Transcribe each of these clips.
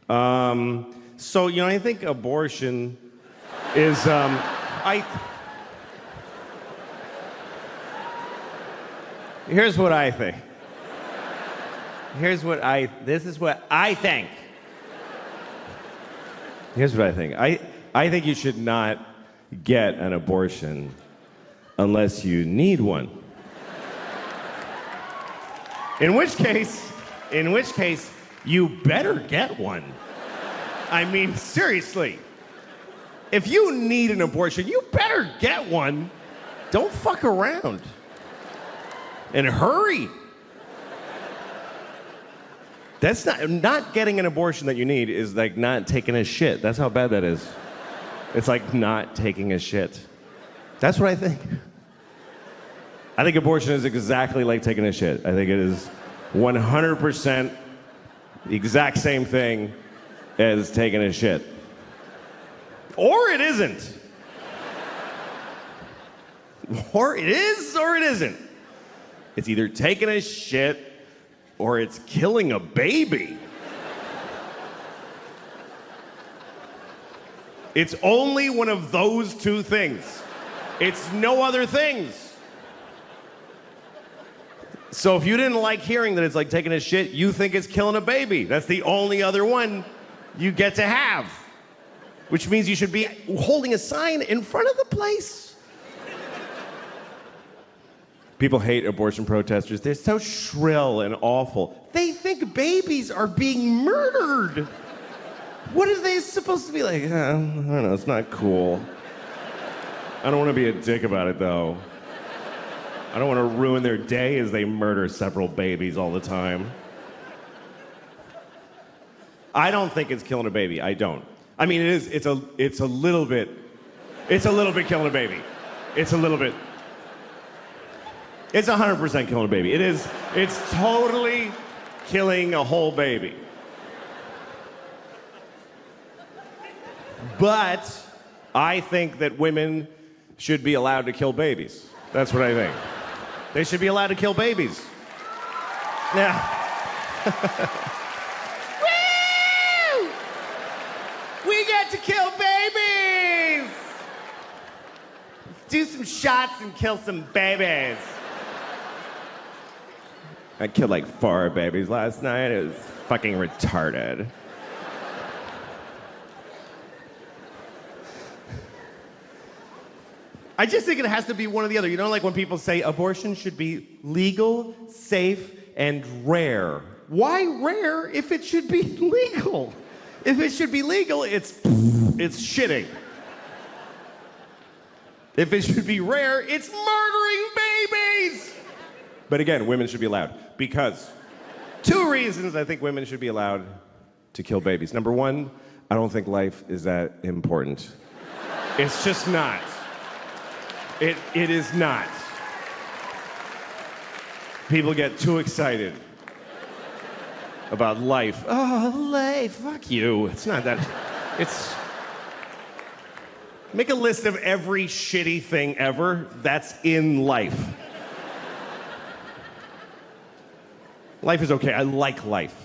So, I think abortion is, here's what I think. This is what I think. Here's what I think. I think you should not get an abortion unless you need one. In which case, you better get one. I mean, seriously. If you need an abortion, you better get one. Don't fuck around. And hurry. That's not getting an abortion that you need is like not taking a shit. That's how bad that is. It's like not taking a shit. That's what I think. I think abortion is exactly like taking a shit. I think it is 100% the exact same thing as taking a shit. Or it isn't. Or it is or it isn't. It's either taking a shit or it's killing a baby. It's only one of those two things. It's no other things. So if you didn't like hearing that it's like taking a shit, you think it's killing a baby. That's the only other one you get to have. Which means you should be holding a sign in front of the place. People hate abortion protesters. They're so shrill and awful. They think babies are being murdered. What are they supposed to be like? I don't know, it's not cool. I don't want to be a dick about it, though. I don't want to ruin their day as they murder several babies all the time. I don't think it's killing a baby. I don't. I mean, it's a little bit killing a baby. It's a little bit. It's 100% killing a baby. It's totally killing a whole baby. But I think that women should be allowed to kill babies. That's what I think. They should be allowed to kill babies. Now, woo! We get to kill babies! Do some shots and kill some babies. I killed like 4 babies last night. It was fucking retarded. I just think it has to be one or the other. You know, like when people say abortion should be legal, safe, and rare. Why rare if it should be legal? If it should be legal, it's shitting. If it should be rare, it's murdering babies. But again, women should be allowed. Because 2 reasons I think women should be allowed to kill babies. Number 1, I don't think life is that important. It's just not. It is not. People get too excited about life. Oh, life, fuck you. It's not that. It's. Make a list of every shitty thing ever that's in life. Life is okay. I like life.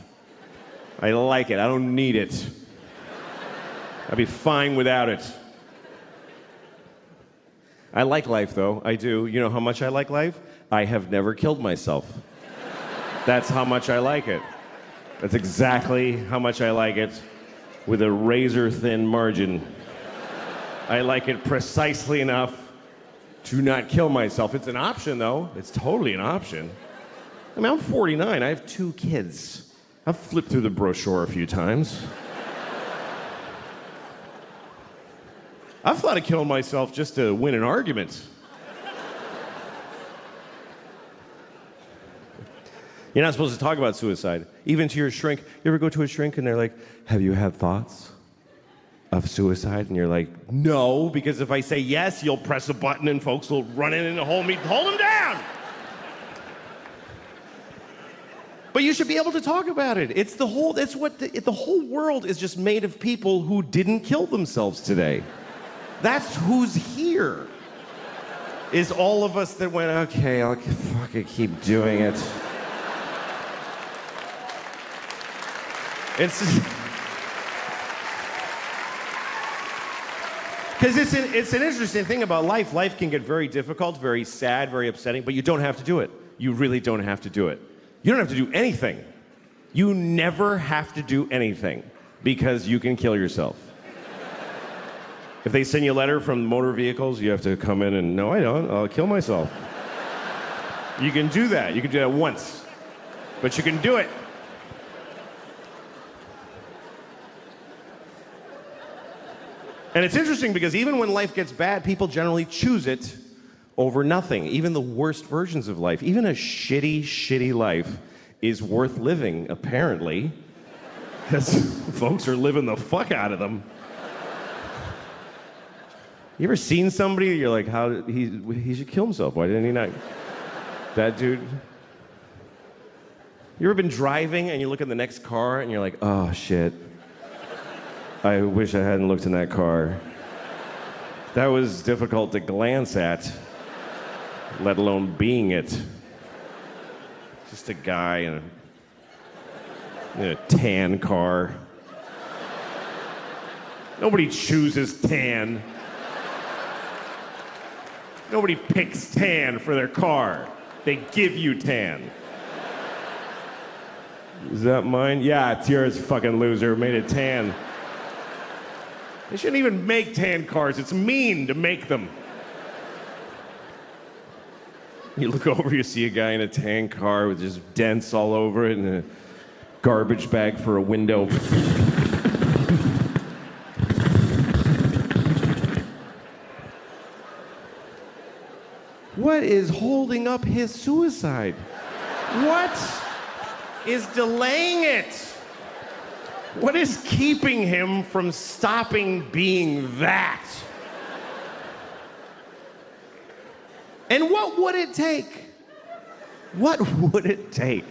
I like it. I don't need it. I'd be fine without it. I like life, though. I do. You know how much I like life? I have never killed myself. That's how much I like it. That's exactly how much I like it, with a razor-thin margin. I like it precisely enough to not kill myself. It's an option, though. It's totally an option. I mean, I'm 49. I have 2 kids. I've flipped through the brochure a few times. I've thought of killing myself just to win an argument. You're not supposed to talk about suicide, even to your shrink. You ever go to a shrink and they're like, have you had thoughts of suicide? And you're like, no, because if I say yes, you'll press a button and folks will run in and hold them down. But you should be able to talk about it. The whole world is just made of people who didn't kill themselves today. That's who's here. Is all of us that went, okay, I'll fucking keep doing it. It's just, Because it's an interesting thing about life. Life can get very difficult, very sad, very upsetting, but you don't have to do it. You really don't have to do it. You don't have to do anything. You never have to do anything because you can kill yourself. If they send you a letter from motor vehicles, you have to come in and, no, I don't. I'll kill myself. You can do that. You can do that once. But you can do it. And it's interesting because even when life gets bad, people generally choose it over nothing. Even the worst versions of life, even a shitty, shitty life is worth living, apparently, because folks are living the fuck out of them. You ever seen somebody, you're like, he should kill himself. Why didn't he not? That dude. You ever been driving and you look at the next car and you're like, oh, shit. I wish I hadn't looked in that car. That was difficult to glance at, let alone being it. Just a guy in a tan car. Nobody chooses tan. Nobody picks tan for their car. They give you tan. Is that mine? Yeah, it's yours, fucking loser. Made it tan. They shouldn't even make tan cars. It's mean to make them. You look over, you see a guy in a tan car with just dents all over it and a garbage bag for a window. What is holding up his suicide? What is delaying it? What is keeping him from stopping being that? And what would it take? What would it take?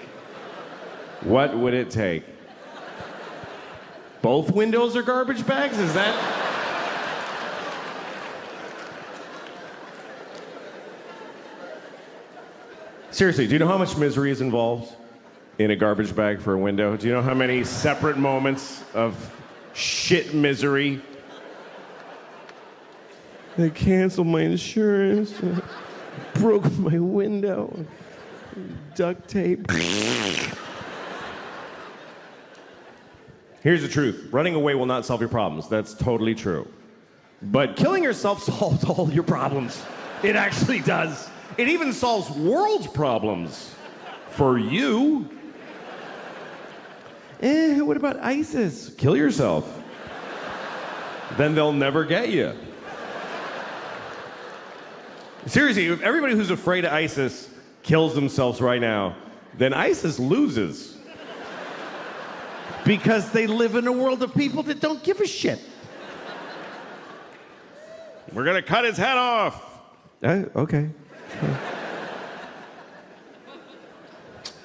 What would it take? Both windows are garbage bags? Is that? Seriously, do you know how much misery is involved in a garbage bag for a window? Do you know how many separate moments of shit misery? They canceled my insurance, broke my window, duct tape. Here's the truth. Running away will not solve your problems. That's totally true. But killing yourself solves all your problems. It actually does. It even solves world problems. For you. What about ISIS? Kill yourself. Then they'll never get you. Seriously, if everybody who's afraid of ISIS kills themselves right now, then ISIS loses. Because they live in a world of people that don't give a shit. We're gonna cut his head off. Okay.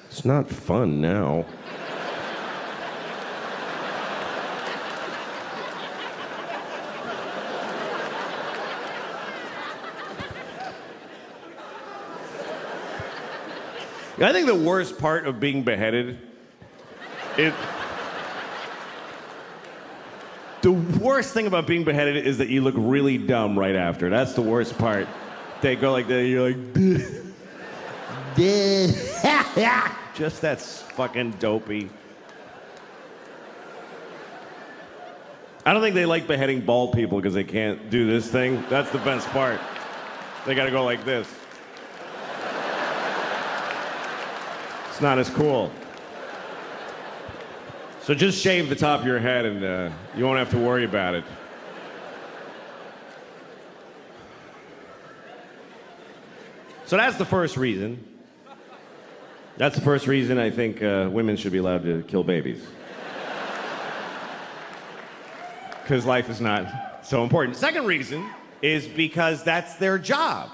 It's not fun now. I think the worst part of being beheaded the worst thing about being beheaded is that you look really dumb right after. That's the worst part. They go like that, you're like, just that's fucking dopey. I don't think they like beheading bald people because they can't do this thing. That's the best part. They gotta go like this. It's not as cool. So just shave the top of your head and you won't have to worry about it. So that's the first reason. That's the first reason I think women should be allowed to kill babies. Because life is not so important. Second reason is because that's their job.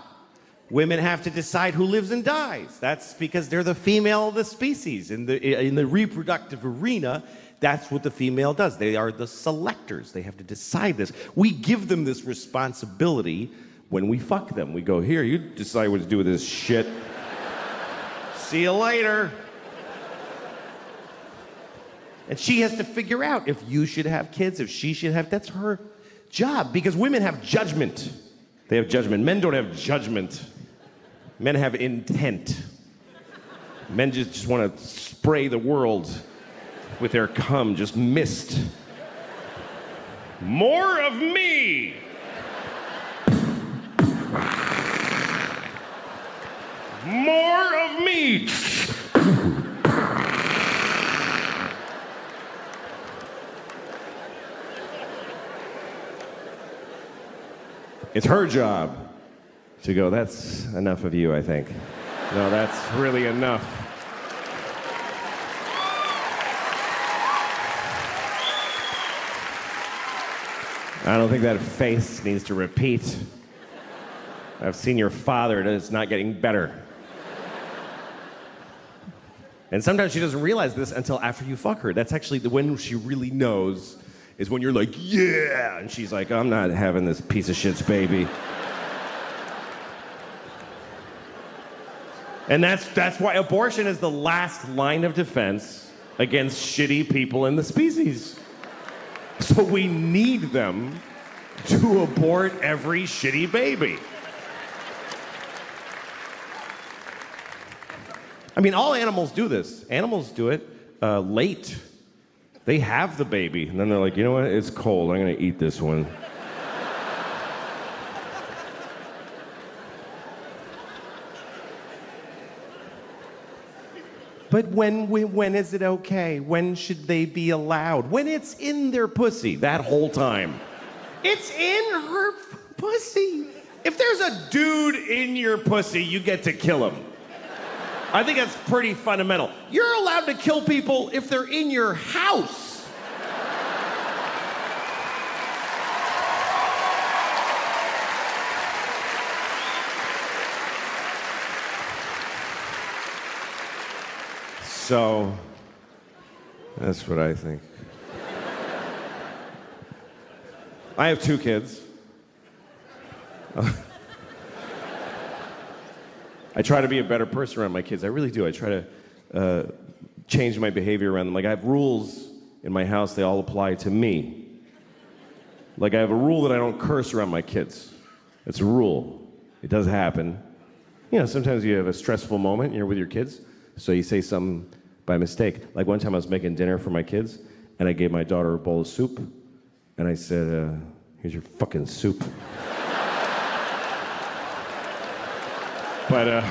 Women have to decide who lives and dies. That's because they're the female of the species. In the reproductive arena, that's what the female does. They are the selectors. They have to decide this. We give them this responsibility when we fuck them. We go, here, you decide what to do with this shit. See you later. And she has to figure out if you should have kids, if she should have, that's her job because women have judgment. They have judgment. Men don't have judgment. Men have intent. Men just want to spray the world with their cum, just mist. More of me! More of me! It's her job to go, that's enough of you, I think. No, that's really enough. I don't think that face needs to repeat. I've seen your father, and it's not getting better. And sometimes she doesn't realize this until after you fuck her. That's actually when she really knows, is when you're like, yeah! And she's like, I'm not having this piece of shit's baby. And that's why abortion is the last line of defense against shitty people in the species. So we need them to abort every shitty baby. I mean, all animals do this. Animals do it late. They have the baby, and then they're like, you know what? It's cold. I'm going to eat this one. But when is it okay? When should they be allowed? When it's in their pussy, that whole time. It's in her pussy. If there's a dude in your pussy, you get to kill him. I think that's pretty fundamental. You're allowed to kill people if they're in your house. So, that's what I think. I have 2 kids. I try to be a better person around my kids. I really do. I try to change my behavior around them. Like, I have rules in my house. They all apply to me. Like, I have a rule that I don't curse around my kids. It's a rule. It does happen. You know, sometimes you have a stressful moment, you're with your kids, so you say something by mistake. Like, one time I was making dinner for my kids, and I gave my daughter a bowl of soup, and I said, here's your fucking soup. But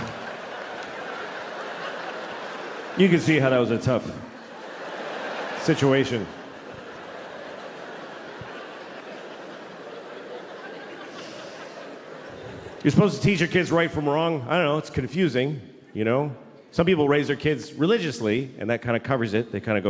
you can see how that was a tough situation. You're supposed to teach your kids right from wrong. I don't know, it's confusing, you know? Some people raise their kids religiously, and that kind of covers it. They kind of go,